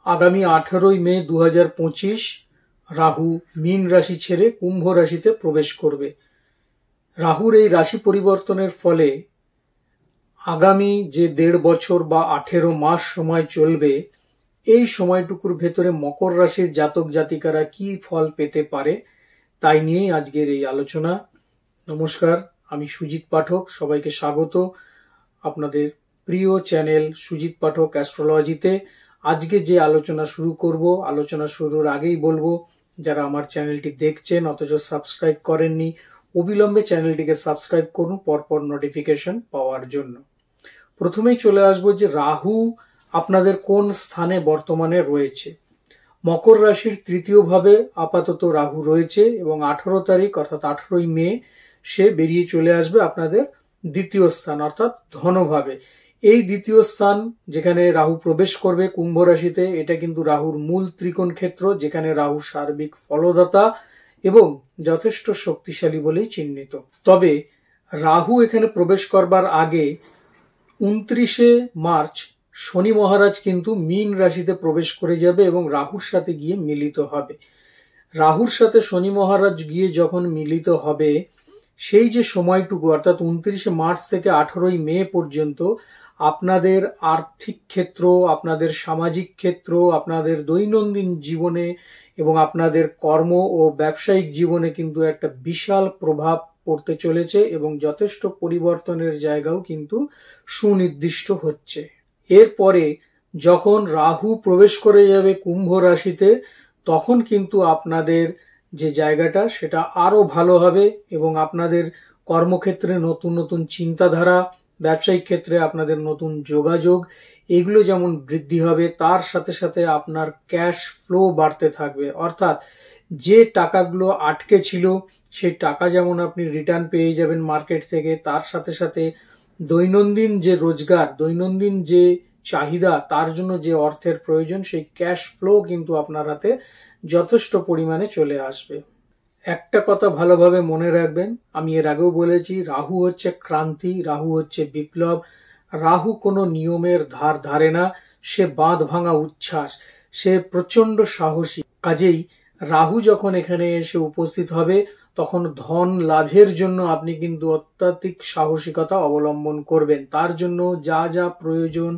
আগামী 18ই মে 2025 রাহু মীন রাশি ছেড়ে কুম্ভ রাশিতে প্রবেশ করবে। রাহুর এই রাশি পরিবর্তনের ফলে আগামী যে 1.5 বছর বা 18 মাস সময় চলবে, এই সময়টুকুর ভেতরে মকর রাশির জাতক জাতিকারা কি ফল পেতে পারে তাই নিয়েই আজকের এই আলোচনা। নমস্কার, আমি সুজিত পাঠক, সবাইকে স্বাগত আপনাদের প্রিয় চ্যানেল সুজিত পাঠক অ্যাস্ট্রোলজিতে। আজকে যে আলোচনা শুরু করব, আলোচনা শুরুর আগেই বলবো, যারা আমার চ্যানেলটি দেখছেন অথচ সাবস্ক্রাইব করেননি, অবিলম্বে চ্যানেলটিকে সাবস্ক্রাইব করুন পরপর নোটিফিকেশন পাওয়ার জন্য। প্রথমেই চলে আসবো যে রাহু আপনাদের কোন স্থানে বর্তমানে রয়েছে। মকর রাশির তৃতীয় ভাবে আপাতত রাহু রয়েছে এবং 18 তারিখ অর্থাৎ 18ই মে সে বেরিয়ে চলে আসবে আপনাদের দ্বিতীয় স্থান অর্থাৎ ধনভাবে। এই দ্বিতীয় স্থান যেখানে রাহু প্রবেশ করবে কুম্ভ রাশিতে, এটা কিন্তু রাহুর মূল ত্রিকোণ ক্ষেত্র, যেখানে রাহু সার্বিক ফলদাতা এবং যথেষ্ট শক্তিশালী বলেই চিহ্নিত। তবে রাহু এখানে প্রবেশ করবার আগে 29শে মার্চ শনি মহারাজ কিন্তু মীন রাশিতে প্রবেশ করে যাবে এবং রাহুর সাথে গিয়ে মিলিত হবে। রাহুর সাথে শনি মহারাজ গিয়ে যখন মিলিত হবে, সেই যে সময়টুকু অর্থাৎ 29শে মার্চ থেকে 18ই মে পর্যন্ত আপনাদের আর্থিক ক্ষেত্র, আপনাদের সামাজিক ক্ষেত্র, আপনাদের দৈনন্দিন জীবনে এবং আপনাদের কর্ম ও ব্যবসায়িক জীবনে কিন্তু একটা বিশাল প্রভাব পড়তে চলেছে এবং যথেষ্ট পরিবর্তনের জায়গাও কিন্তু সুনির্দিষ্ট হচ্ছে। এরপরে যখন রাহু প্রবেশ করে যাবে কুম্ভ রাশিতে, তখন কিন্তু আপনাদের যে জায়গাটা সেটা আরো ভালো হবে এবং আপনাদের কর্মক্ষেত্রে নতুন নতুন চিন্তাধারা, ব্যবসায়িক ক্ষেত্রে আপনাদের নতুন যোগাযোগ, এগুলো যেমন বৃদ্ধি হবে, তার সাথে সাথে আপনার ক্যাশ ফ্লো বাড়তে থাকবে। অর্থাৎ যে টাকাগুলো আটকে ছিল সেই টাকা যেমন আপনি রিটার্ন পেয়ে যাবেন মার্কেট থেকে, তার সাথে সাথে দৈনন্দিন যে রোজগার, দৈনন্দিন যে চাহিদা, তার জন্য যে অর্থের প্রয়োজন, সেই ক্যাশ ফ্লো কিন্তু আপনার হাতে যথেষ্ট পরিমাণে চলে আসবে। একটা কথা ভালোভাবে মনে রাখবেন, আমি এর আগেও বলেছি, রাহু হচ্ছে ক্রান্তি, রাহু হচ্ছে বিপ্লব, রাহু কোনো নিয়মের ধার ধারে না, সে বাঁধ ভাঙা উচ্ছ্বাস, সে প্রচন্ড সাহসী। কাজেই রাহু যখন এখানে এসে উপস্থিত হবে, তখন ধন লাভের জন্য আপনি কিন্তু অত্যাধিক সাহসিকতা অবলম্বন করবেন। তার জন্য যা যা প্রয়োজন,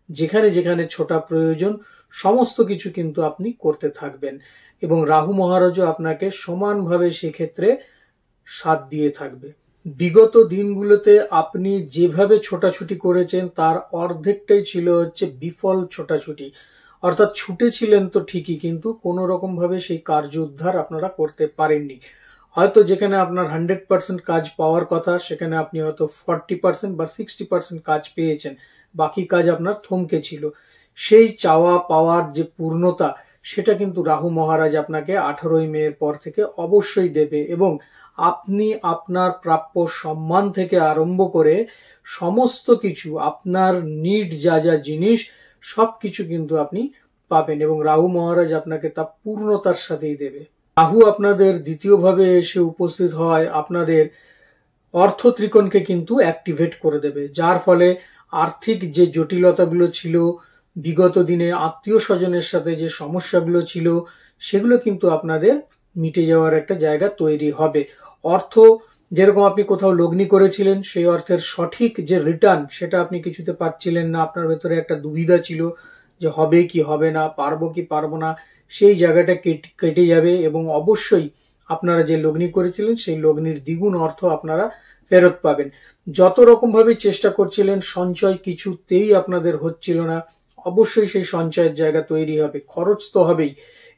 যেখানে যেখানে ছোটা প্রয়োজন, সমস্ত কিছু কিন্তু আপনি করতে থাকবেন এবং রাহু মহারাজও আপনাকে সমানভাবে সেক্ষেত্রে সাথ দিয়ে থাকবে। বিগত দিনগুলোতে আপনি যেভাবে ছোটাছুটি করেছেন তার অর্ধেকটাই ছিল হচ্ছে বিফল ছোটাছুটি, অর্থাৎ ছুটেছিলেন তো ঠিকই, কিন্তু কোনো রকম ভাবে সেই কার্য উদ্ধার আপনারা করতে পারেননি। হয়তো যেখানে আপনার 100% কাজ পাওয়ার কথা, সেখানে আপনি হয়তো 40% বা 60% কাজ পেয়েছেন, বাকি কাজ আপনার থমকে ছিল। সেই চাওয়া পাওয়ার যে পূর্ণতা, সেটা কিন্তু রাহু মহারাজ আপনাকে 18ই মে এর পর থেকে অবশ্যই দেবে এবং আপনি আপনার প্রাপ্য সম্মান থেকে আরম্ভ করে সমস্ত কিছু, আপনার নিড যা যা জিনিস, সবকিছু কিন্তু আপনি পাবেন এবং রাহু মহারাজ আপনাকে তা পূর্ণতার সাথেই দেবে। রাহু আপনাদের দ্বিতীয়ভাবে এসে উপস্থিত হয় আপনাদের অর্থ ত্রিকোণকে কিন্তু অ্যাক্টিভেট করে দেবে, যার ফলে আর্থিক যে জটিলতাগুলো ছিল, বিগত দিনে আত্মীয় স্বজনের সাথে যে সমস্যাগুলো ছিল, সেগুলো কিন্তু আপনাদের মিটে যাওয়ার একটা জায়গা তৈরি হবে। অর্থ যেরকম আপনি কোথাও লগ্নি করেছিলেন, সেই অর্থের সঠিক যে রিটার্ন, সেটা আপনি কিছুতে পাচ্ছিলেন না, আপনার ভেতরে একটা দুবিধা ছিল যে হবে কি হবে না, পারবো কি পারবো না, সেই জায়গাটা কেটে যাবে এবং অবশ্যই আপনারা যে লগ্নি করেছিলেন সেই লগ্নির দ্বিগুণ অর্থ আপনারা ফেরত পাবেন। যত রকম ভাবে চেষ্টা করছিলেন, সঞ্চয় কিছুতেই আপনাদের হচ্ছিল না, অবশ্যই সেই সঞ্চয়ের জায়গা তৈরি হবে। খরচ তো হবেই,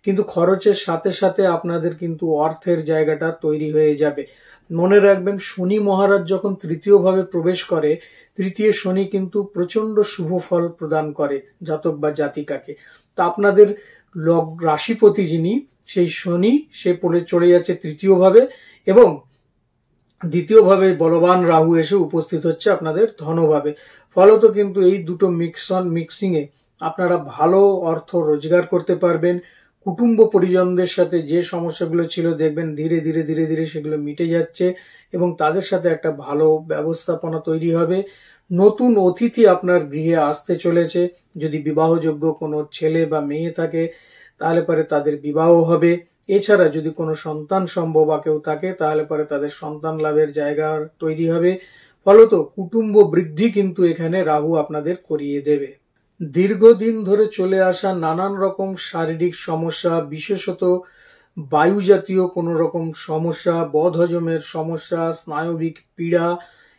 কিন্তু খরচের সাথে সাথে আপনাদের কিন্তু অর্থের জায়গাটা তৈরি হয়ে যাবে। মনে রাখবেন, শনি মহারাজ যখন তৃতীয় ভাবে প্রবেশ করে, তৃতীয় শনি কিন্তু প্রচন্ড শুভ ফল প্রদান করে জাতক বা জাতিকাকে। তা আপনাদের রাশিপতি যিনি, সেই শনি, সে চলে যাচ্ছে তৃতীয় ভাবে এবং দ্বিতীয় ভাবে বলবান রাহু এসে উপস্থিত হচ্ছে আপনাদের ধনভাবে। ফলত কিন্তু এই দুটো মিক্সিং এ আপনারা ভালো অর্থ রোজগার করতে পারবেন। কুটুম্ব পরিজনদের সাথে যে সমস্যাগুলো ছিল, দেখবেন ধীরে ধীরে ধীরে ধীরে সেগুলো মিটে যাচ্ছে এবং তাদের সাথে একটা ভালো ব্যবস্থাপনা তৈরি হবে। নতুন অতিথি আপনার গৃহে আসতে চলেছে। যদি বিবাহযোগ্য কোনো ছেলে বা মেয়ে থাকে তাহলে পরে তাদের বিবাহ হবে। এছাড়া যদি কোনো সন্তান সম্ভব বা কেউ থাকে তাহলে পরে তাদের সন্তান লাভের জায়গা তৈরি হবে। ফলত কুটুম্ব বৃদ্ধি কিন্তু এখানে রাহু আপনাদের করিয়ে দেবে। দীর্ঘদিন ধরে চলে আসা নানান রকম শারীরিক সমস্যা, বিশেষত বায়ু জাতীয় কোনো রকম সমস্যা, বদহজমের সমস্যা, স্নায়বিক পীড়া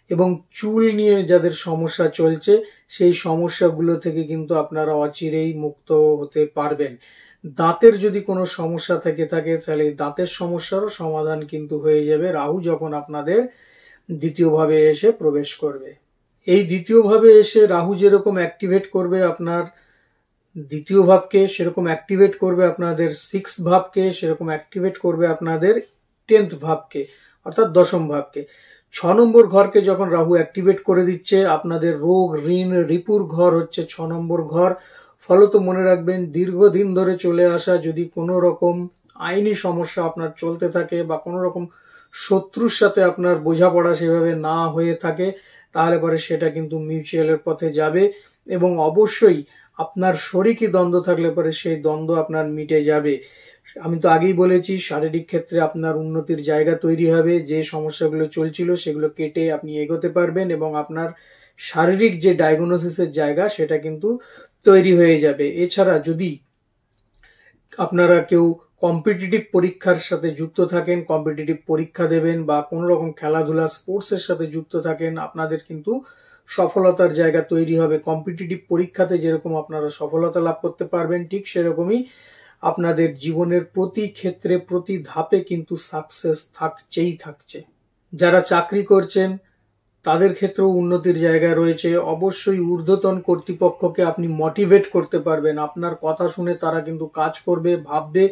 এবং চুল নিয়ে যাদের সমস্যা চলছে, সেই সমস্যাগুলো থেকে কিন্তু আপনারা অচিরেই মুক্ত হতে পারবেন। দাঁতের যদি কোনো সমস্যা থেকে থাকে তাহলে দাঁতের সমস্যারও সমাধান কিন্তু হয়ে যাবে রাহু যখন আপনাদের দ্বিতীয়ভাবে এসে প্রবেশ করবে। এই দ্বিতীয়ভাবে এসে রাহু যেরকম অ্যাক্টিভেট করবে আপনার দ্বিতীয় ভাবকে, সেরকম অ্যাক্টিভেট করবে আপনাদের 6th ভাবকে, সেরকম অ্যাক্টিভেট করবে আপনাদের 10th ভাবকে অর্থাৎ 10ম ভাবকে। 6 নম্বর ঘরকে যখন রাহু অ্যাক্টিভেট করে দিচ্ছে, আপনাদের রোগ ঋণ রিপুর ঘর হচ্ছে 6 নম্বর ঘর। ফলত মনে রাখবেন, দীর্ঘদিন ধরে চলে আসা যদি কোনো রকম আইনি সমস্যা আপনার চলতে থাকে বা কোনো রকম শত্রুর সাথে আপনার বোঝাপড়া সেভাবে না হয়ে থাকে, তাহলে পরে সেটা কিন্তু মিউচুয়ালের পথে যাবে। এবং অবশ্যই আপনার শরিকি দ্বন্দ্ব থাকলে পরে সেই দ্বন্দ্ব আপনার মিটে যাবে। আমি তো আগেই বলেছি, শারীরিক ক্ষেত্রে আপনার উন্নতির জায়গা তৈরি হবে। যে সমস্যাগুলো চলছিল সেগুলো কেটে আপনি এগোতে পারবেন এবং আপনার শারীরিক যে ডায়াগনোসিসের জায়গা সেটা কিন্তু তৈরি হয়ে যাবে। এছাড়া যদি আপনারা কেউ কম্পিটিটিভ পরীক্ষার সাথে যুক্ত থাকেন, কম্পিটিটিভ পরীক্ষা দেবেন বা কোনো রকম খেলাধুলা স্পোর্টসের সাথে যুক্ত থাকেন, আপনাদের কিন্তু সফলতার জায়গা তৈরি হবে। কম্পিটিটিভ পরীক্ষাতে যেরকম আপনারা সফলতা লাভ করতে পারবেন, ঠিক সেরকমই আপনাদের জীবনের প্রতি ক্ষেত্রে প্রতি ধাপে কিন্তু সাকসেস থাকছে। যারা চাকরি করছেন তাদের ক্ষেত্রেও উন্নতির জায়গা রয়েছে। অবশ্যই ঊর্ধ্বতন কর্তৃপক্ষকে আপনি মোটিভেট করতে পারবেন। আপনার কথা শুনে তারা কিন্তু কাজ করবে, ভাববে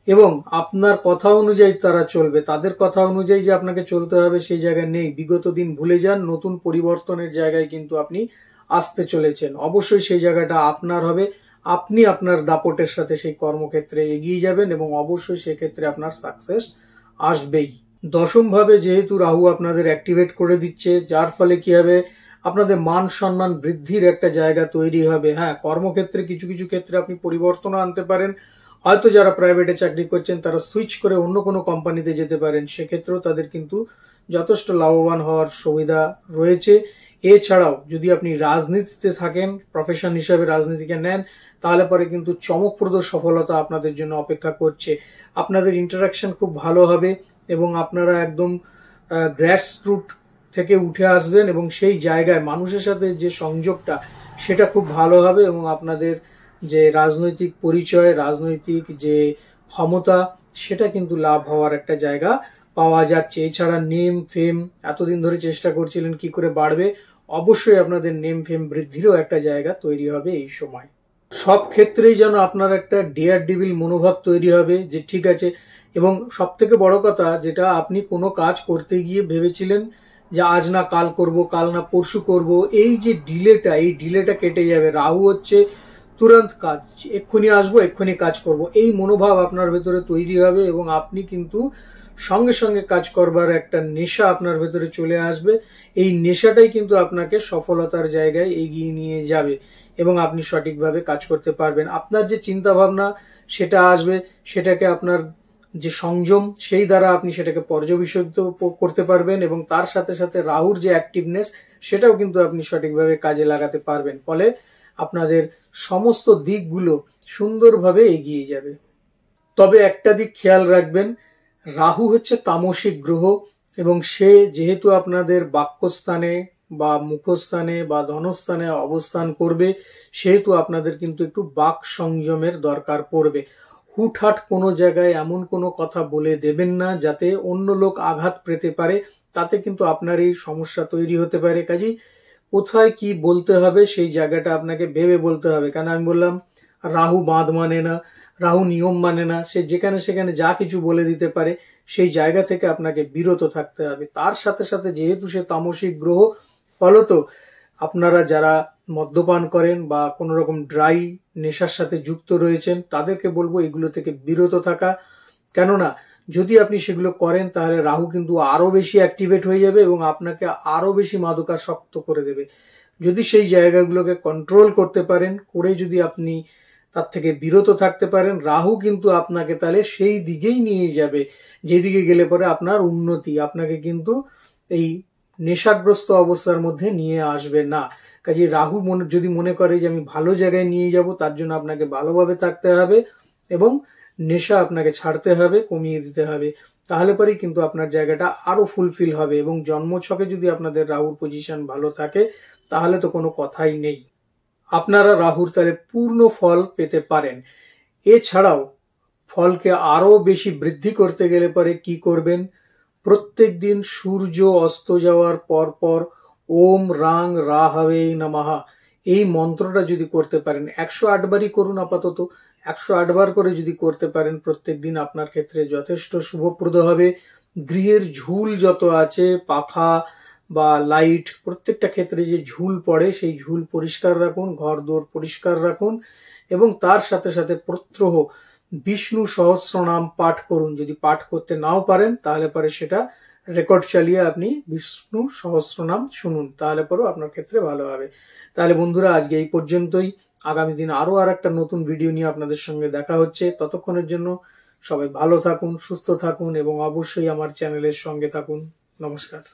এবং আপনার কথা অনুযায়ী তারা চলবে। তাদের কথা অনুযায়ী যে আপনাকে চলতে হবে সেই জায়গায় নেই। বিগত দিন ভুলে যান, নতুন পরিবর্তনের জায়গায় কিন্তু আপনি আসতে চলেছেন। অবশ্যই সেই জায়গাটা আপনার হবে। আপনি আপনার দাপটের সাথে সেই কর্মক্ষেত্রে এগিয়ে যাবেন এবং অবশ্যই সেক্ষেত্রে আপনার সাকসেস আসবেই। 10ম ভাবে যেহেতু রাহু আপনাদের অ্যাক্টিভেট করে দিচ্ছে, যার ফলে কি হবে, আপনাদের মান সম্মান বৃদ্ধির একটা জায়গা তৈরি হবে। হ্যাঁ, কর্মক্ষেত্রে কিছু কিছু ক্ষেত্রে আপনি পরিবর্তন আনতে পারেন। হয়তো যারা প্রাইভেটে চাকরি করছেন তারা সুইচ করে অন্য কোনো কোম্পানিতে যেতে পারেন, সেক্ষেত্রেও তাদের কিন্তু যথেষ্ট লাভবান হওয়ার সুবিধা রয়েছে। এছাড়াও যদি আপনি রাজনীতিতে থাকেন, প্রফেশন হিসাবে রাজনীতিকে নেন, তাহলে পরে কিন্তু চমকপ্রদ সফলতা আপনাদের জন্য অপেক্ষা করছে। আপনাদের ইন্টারাকশন খুব ভালো হবে এবং আপনারা একদম গ্রাস রুট থেকে উঠে আসবেন এবং সেই জায়গায় মানুষের সাথে যে সংযোগটা সেটা খুব ভালো হবে এবং আপনাদের যে রাজনৈতিক পরিচয়, রাজনৈতিক যে ক্ষমতা, সেটা কিন্তু লাভ হওয়ার একটা জায়গা পাওয়া যাচ্ছে। এছাড়া নেম ফেম, এতদিন ধরে চেষ্টা করছিলেন কি করে বাড়বে, অবশ্যই আপনাদের নেম ফেম বৃদ্ধিরও একটা জায়গা তৈরি হবে এই সময়। সব ক্ষেত্রেই যেন আপনার একটা ডিয়ার ডেভিল মনোভাব তৈরি হবে যে ঠিক আছে। এবং সব থেকে বড় কথা, যেটা আপনি কোনো কাজ করতে গিয়ে ভেবেছিলেন যে আজ না কাল করব, কাল না পরশু করব, এই যে ডিলেটা কেটে যাবে। রাহু হচ্ছে তুরন্ত কাজ, এক্ষুনি আসবো, এক্ষুনি কাজ করব, এই মনোভাব আপনার ভেতরে তৈরি হবে এবং আপনি কিন্তু সঙ্গে সঙ্গে কাজ করবার একটা নেশা আপনার ভেতরে চলে আসবে। এই নেশাটাই কিন্তু আপনাকে সফলতার জায়গায় এগিয়ে নিয়ে যাবে এবং আপনি সঠিকভাবে কাজ করতে পারবেন। আপনার যে চিন্তা ভাবনা সেটা আসবে, সেটাকে আপনার যে সংযম সেই দ্বারা আপনি সেটাকে পর্যবেসিত করতে পারবেন এবং তার সাথে সাথে রাহুর যে অ্যাক্টিভনেস সেটাও কিন্তু আপনি সঠিকভাবে কাজে লাগাতে পারবেন। ফলে আপনাদের সমস্ত দিকগুলো সুন্দরভাবে এগিয়ে যাবে। তবে একটা দিক খেয়াল রাখবেন, রাহু হচ্ছে তামসিক গ্রহ এবং সে যেহেতু আপনাদের বাক্যস্থানে বা মুখস্থানে বা ধনস্থানে অবস্থান করবে, সেহেতু আপনাদের কিন্তু একটু বাক সংযমের দরকার পড়বে। হুটহাট কোনো জায়গায় এমন কোনো কথা বলে দেবেন না যাতে অন্য লোক আঘাত পেতে পারে, তাতে কিন্তু আপনারই সমস্যা তৈরি হতে পারে। কাজেই কোথায় কি বলতে হবে সেই জায়গাটা আপনাকে ভেবে বলতে হবে। কেন আমি বললাম, রাহু বাঁধ মানে না, রাহু নিয়ম মানে না, সে যেখানে সেখানে যা কিছু বলে দিতে পারে। সেই জায়গা থেকে আপনাকে বিরত থাকতে হবে। তার সাথে সাথে যেহেতু সে তামসিক গ্রহ, ফলত আপনারা যারা মদ্যপান করেন বা কোনো রকম ড্রাই নেশার সাথে যুক্ত রয়েছেন তাদেরকে বলবো এগুলো থেকে বিরত থাকা। কেননা যদি আপনি সেগুলো করেন তাহলে রাহু কিন্তু আরো বেশি অ্যাক্টিভেট হয়ে যাবে এবং আপনাকে আরো বেশি মাদকাসক্ত করে দেবে। যদি সেই জায়গাগুলোকে কন্ট্রোল করতে পারেন, করে যদি আপনি তার থেকে বিরত থাকতে পারেন, রাহু কিন্তু আপনাকে তাহলে সেই দিকেই নিয়ে যাবে যেদিকে গেলে পরে আপনার উন্নতি, আপনাকে কিন্তু এই নেশাগ্রস্ত অবস্থার মধ্যে নিয়ে আসবে না। কাজে রাহু যদি মনে করে যে আমি ভালো জায়গায় নিয়ে যাব, তার জন্য আপনাকে ভালোভাবে থাকতে হবে এবং নেশা আপনাকে ছাড়তে হবে, কমিয়ে দিতে হবে, তাহলে পরেই কিন্তু আপনার জায়গাটা আরো ফুলফিল হবে। এবং জন্মছকে যদি আপনাদের রাহুর পজিশন ভালো থাকে তাহলে তো কোনো কথাই নেই, আপনারা রাহুর তাহলে পূর্ণ ফল পেতে পারেন। এছাড়াও ফলকে আরো বেশি বৃদ্ধি করতে গেলে পরে কি করবেন, প্রত্যেক দিন সূর্য অস্ত যাওয়ার পর পর ওম রাং রাহবে নমঃ এই মন্ত্রটা যদি করতে পারেন, 108 বারই করুন, আপাতত 108 বার করে যদি করতে পারেন প্রত্যেক দিন, আপনার ক্ষেত্রে যথেষ্ট শুভপ্রদ হবে। গৃহের ঝুল যত আছে, পাখা বা লাইট, প্রত্যেকটা ক্ষেত্রে যে ঝুল পড়ে সেই ঝুল পরিষ্কার রাখুন, ঘর দোর পরিষ্কার রাখুন এবং তার সাথে সাথে প্রত্যহ বিষ্ণু সহস্রনাম পাঠ করুন। যদি পাঠ করতে নাও পারেন তাহলে পরে সেটা রেকর্ড চালিয়ে আপনি বিষ্ণু সহস্রনাম শুনুন, তাহলে পরেও আপনার ক্ষেত্রে ভালো হবে। তাহলে বন্ধুরা আজকে এই পর্যন্তই, আগামী দিন আরো একটা নতুন ভিডিও নিয়ে আপনাদের সঙ্গে দেখা হচ্ছে। ততক্ষণের জন্য সবাই ভালো থাকুন, সুস্থ থাকুন এবং অবশ্যই আমার চ্যানেলের সঙ্গে থাকুন। নমস্কার।